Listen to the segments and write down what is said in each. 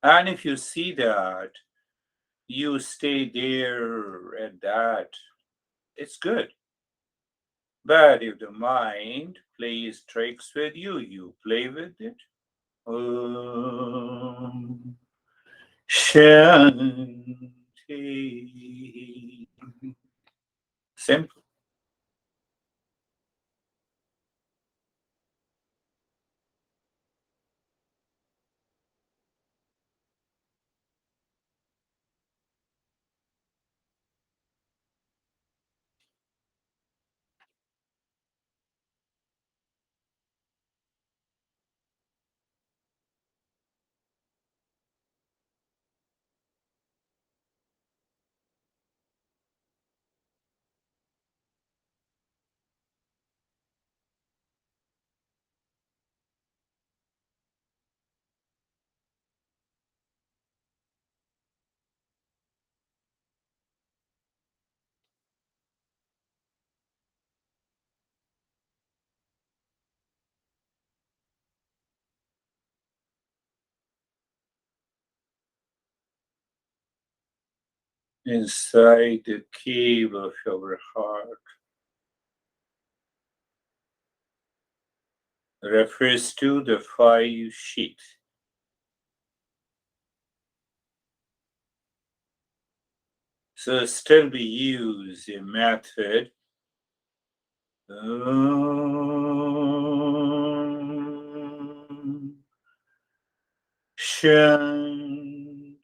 And if you see that, you stay there at that, it's good. But if the mind plays tricks with you, you play with it. Om Shanti. Simple. Inside the cave of your heart refers to the five sheets. So still we use a method. Om Shanti.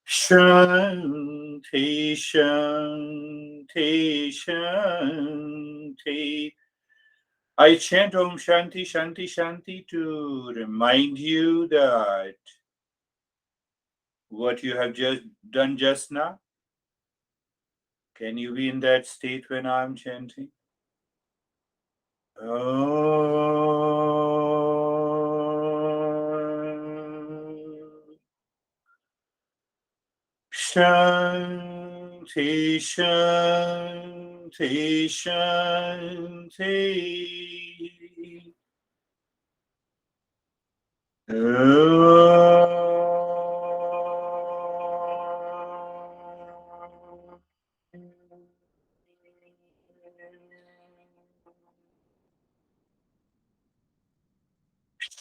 Shanti, Shanti, Shanti. I chant Om Shanti, Shanti, Shanti to remind you that what you have just done just now, can you be in that state when I'm chanting? Om Shanti, Shanti, Shanti.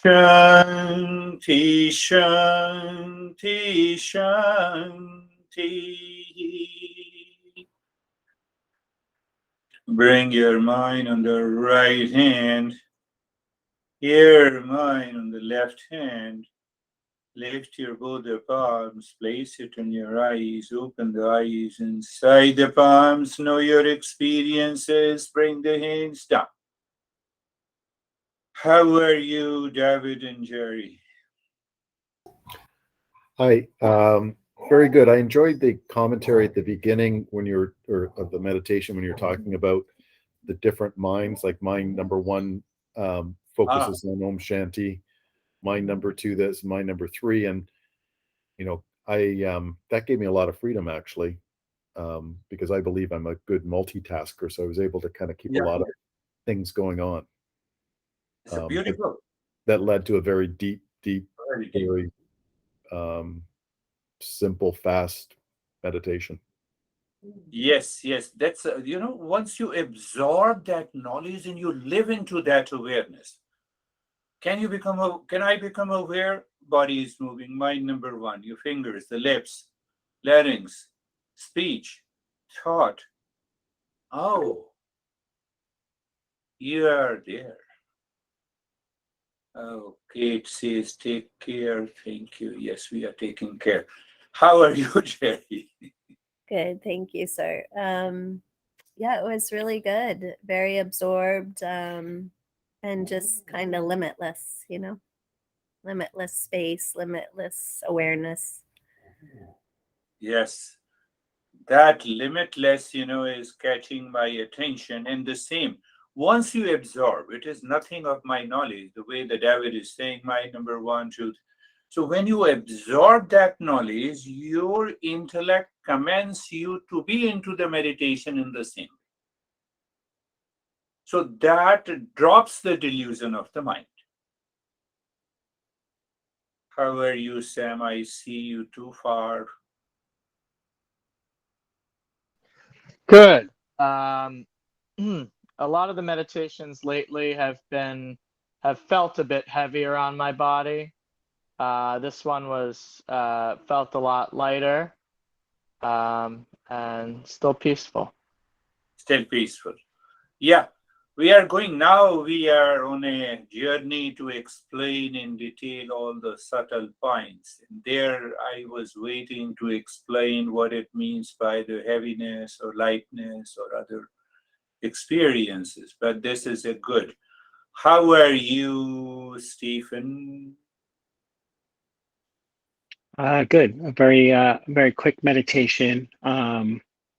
Shanti, Shanti, Shanti. Bring your mind on the right hand, your mind on the left hand. Lift your both the palms, place it on your eyes, open the eyes inside the palms, know your experiences, bring the hands down. How are you, David and Jerry? Hi, very good. I enjoyed the commentary at the beginning when you're, or of the meditation when you're talking about the different minds. Like mind number one Ah, focuses on Om Shanti, mind number two, that's mind number three, and I that gave me a lot of freedom actually, because I believe I'm a good multitasker, so I was able to kind of keep a yeah, lot of things going on. it's a But beautiful, that led to a very deep, deep, very deep. very um, simple, fast meditation. Yes, yes, that's, once you absorb that knowledge and you live into that awareness, can I become aware? Body is moving, mind number one, your fingers, the lips, larynx, speech, thought. Oh, you are there. Okay, it says take care. Thank you. Yes, we are taking care. How are you, Jerry? Good, thank you, sir. Yeah, it was really good. Very absorbed, and just kind of limitless, limitless space, limitless awareness. Yes, that limitless, is catching my attention. And the same, once you absorb, it is nothing of my knowledge, the way the David is saying, my number one truth. So when you absorb that knowledge, your intellect commands you to be into the meditation in the same. So that drops the delusion of the mind. How are you, Sam? I see you too far. Good. A lot of the meditations lately have felt a bit heavier on my body. This one was felt a lot lighter, and still peaceful. Still peaceful. Yeah, we are going now. We are on a journey to explain in detail all the subtle points. And there, I was waiting to explain what it means by the heaviness or lightness or other experiences. But this is a good. How are you, Stephen? Good. A very quick meditation.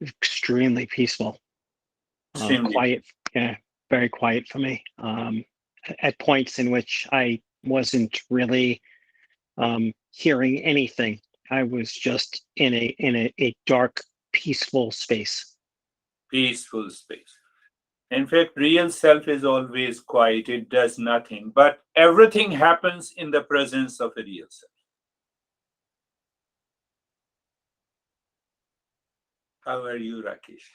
Extremely peaceful. Extremely. Quiet. Yeah, very quiet for me. At points in which I wasn't really hearing anything. I was just in a dark, peaceful space. Peaceful space. In fact, real self is always quiet. It does nothing. But everything happens in the presence of a real self. How are you, Rakesh?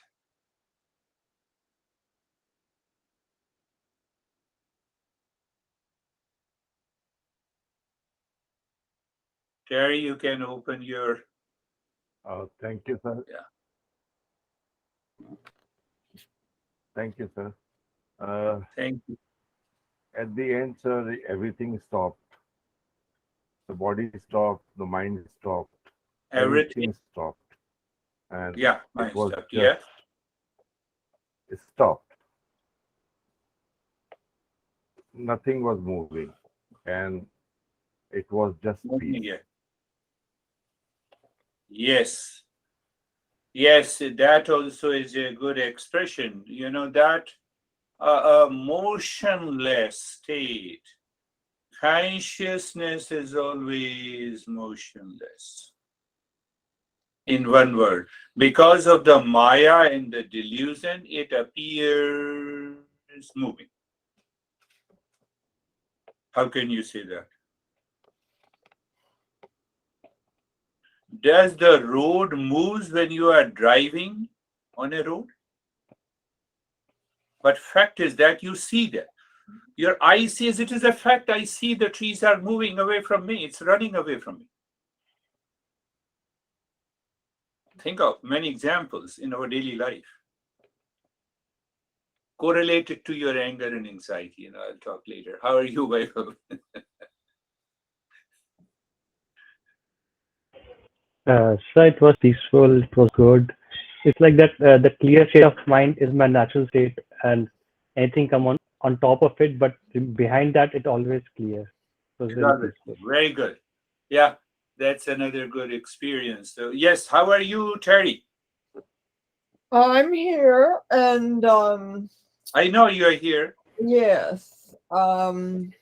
Terry, you can open your. Thank you, sir. Yeah. Thank you, sir. Thank you. At the end, sir, everything stopped. The body stopped, the mind stopped, Everything. everything stopped. And Yeah, it mine was stopped. just, Yeah. it stopped. Nothing was moving. And it was just peace. Yeah. Yes. Yes, that also is a good expression. That a motionless state. Consciousness is always motionless. In one word, because of the Maya and the delusion, it appears moving. How can you say that? Does the road moves when you are driving on a road? But fact is that you see that. Your eye says it is a fact. I see the trees are moving away from me. It's running away from me. Think of many examples in our daily life correlated to your anger and anxiety. I'll talk later. How are you, Vaibhav? So it was peaceful, it was good. It's like that the clear state of mind is my natural state, and anything come on top of it, but behind that it always clear. It was very peaceful. Very good. Yeah, that's another good experience. So yes, how are you, Terry? I'm here, and I know you're here. yes, I'm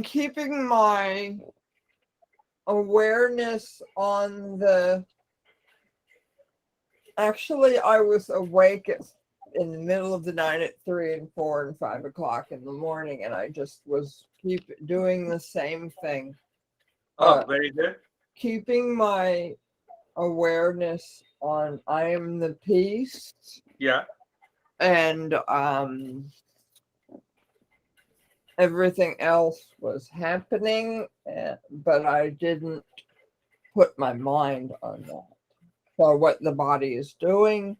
keeping my awareness on the. Actually, I was awake in the middle of the night at 3 and 4 and 5 o'clock in the morning, and I just was keep doing the same thing. Oh, very good. Keeping my awareness on I am the peace. Yeah. And everything else was happening, but I didn't put my mind on that. So what the body is doing,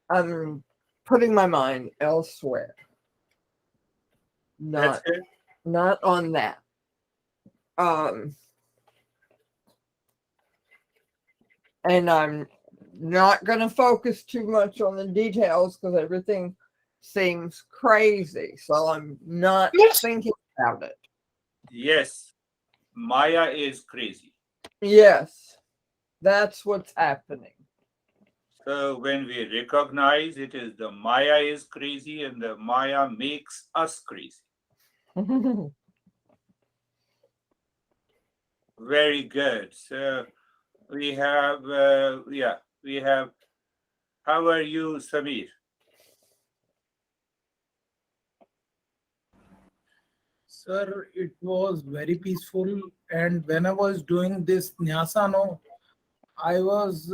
I'm putting my mind elsewhere. not it. not on that. And I'm not going to focus too much on the details because everything seems crazy. So I'm not thinking about it. Yes, Maya is crazy. Yes, that's what's happening. So when we recognize it is the Maya is crazy and the Maya makes us crazy. Very good. So we have, how are you, Samir? Sir, it was very peaceful. And when I was doing this nyasa, no, I was,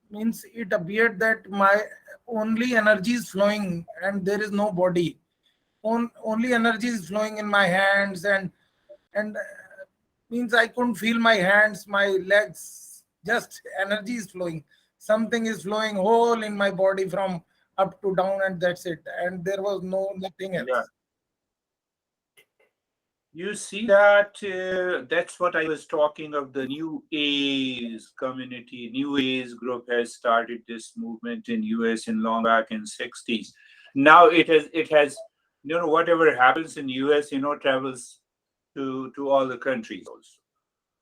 means it appeared that my only energy is flowing and there is no body. Only energy is flowing in my hands and means I couldn't feel my hands, my legs, just energy is flowing. Something is flowing whole in my body from up to down and that's it. And there was nothing Yeah. else. You see that that's what I was talking of the New Age community. New Age group has started this movement in US in long back in 60s. Now it has whatever happens in US travels to all the countries also.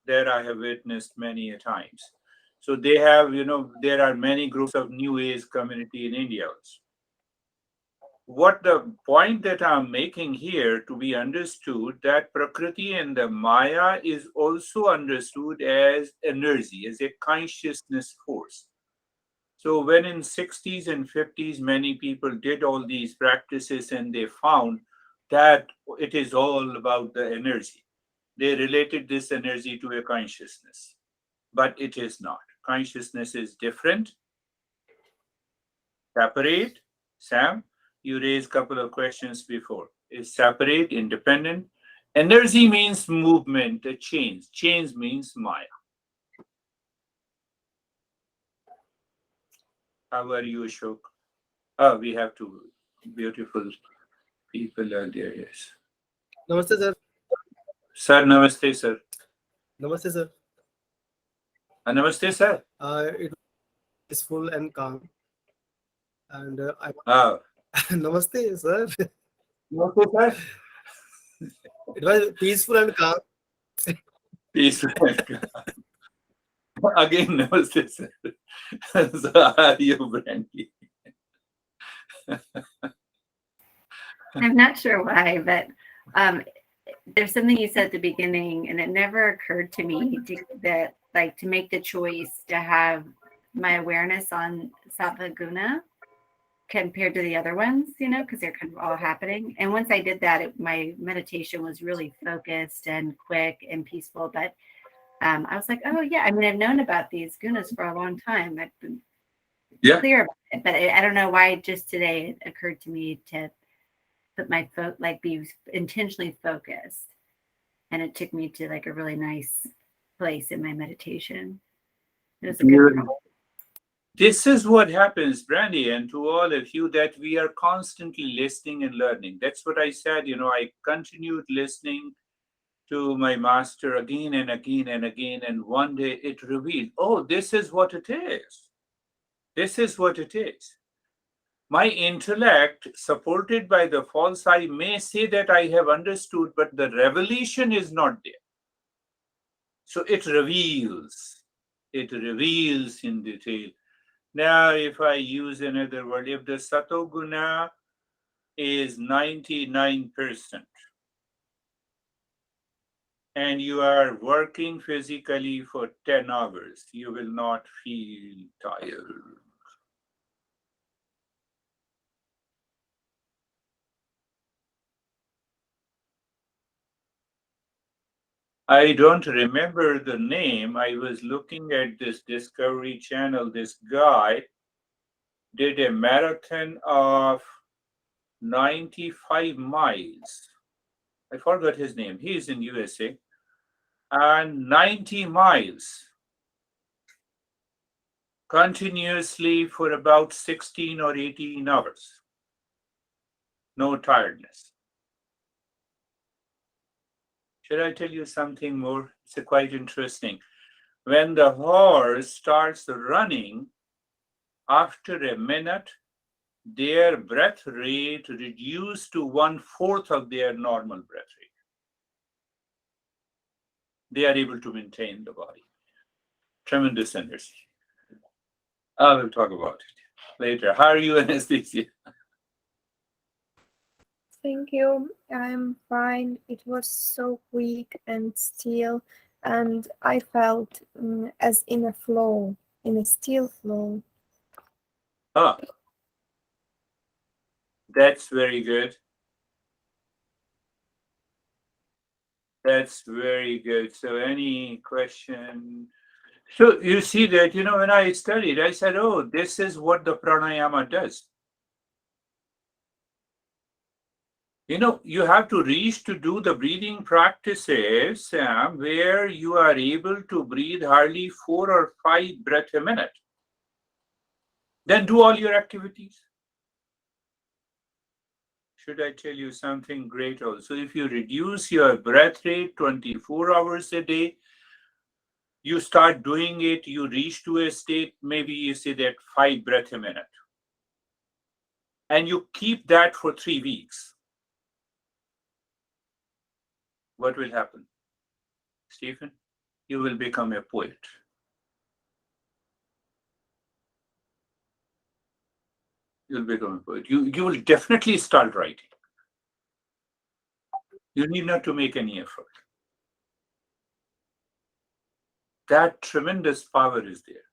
There I have witnessed many a times. So they have there are many groups of New Age community in India also. What the point that I'm making here to be understood that Prakriti and the Maya is also understood as energy, as a consciousness force. So when in 60s and 50s many people did all these practices and they found that it is all about the energy. They related this energy to a consciousness, but it is not. Consciousness is different, separate. Sam, you raised a couple of questions before. Is separate, independent. Energy means movement, a change. Change means Maya. How are you, Ashok? Oh, we have two beautiful people are there, yes. Namaste, sir. Sir, namaste, sir. Namaste, sir. Namaste, sir. It was peaceful and calm. And I Oh, Namaste, sir. namaste, sir. It was peaceful and calm. Peace. Again, namaste, sir. So how are you, Brandy? I'm not sure why, but there's something you said at the beginning, and it never occurred to me to make the choice to have my awareness on sattva guna compared to the other ones, because they're kind of all happening. And once I did that, my meditation was really focused and quick and peaceful. But I was like, oh yeah, I mean, I've known about these gunas for a long time. I've been clear about it, but I don't know why just today it occurred to me to put my be intentionally focused, and it took me to like a really nice place in my meditation. It was a good practice. This is what happens, Brandy, and to all of you, that we are constantly listening and learning. That's what I said. I continued listening to my master again and again and again, and one day it revealed, oh, this is what it is. This is what it is. My intellect, supported by the false I, may say that I have understood, but the revelation is not there. So it reveals in detail. Now, if I use another word, if the Satoguna is 99%, and you are working physically for 10 hours, you will not feel tired. I don't remember the name. I was looking at this Discovery Channel. This guy did a marathon of 95 miles. I forgot his name. He is in USA. And 90 miles continuously for about 16 or 18 hours. No tiredness. Should I tell you something more? It's quite interesting. When the horse starts running, after a minute, their breath rate reduced to 1/4 of their normal breath rate. They are able to maintain the body. Tremendous energy. I will talk about it later. How are you, Anastasia? Thank you. I'm fine. It was so quick and still, and I felt as in a flow, in a still flow. Ah, that's very good. That's very good. So any question? So you see that, when I studied, I said, oh, this is what the pranayama does. You have to reach to do the breathing practices, Sam, where you are able to breathe hardly 4 or 5 breaths a minute. Then do all your activities. Should I tell you something great also? If you reduce your breath rate 24 hours a day, you start doing it, you reach to a state, maybe you say that 5 breaths a minute. And you keep that for 3 weeks. What will happen? Stephen, you will become a poet. You'll become a poet. You will definitely start writing. You need not to make any effort. That tremendous power is there.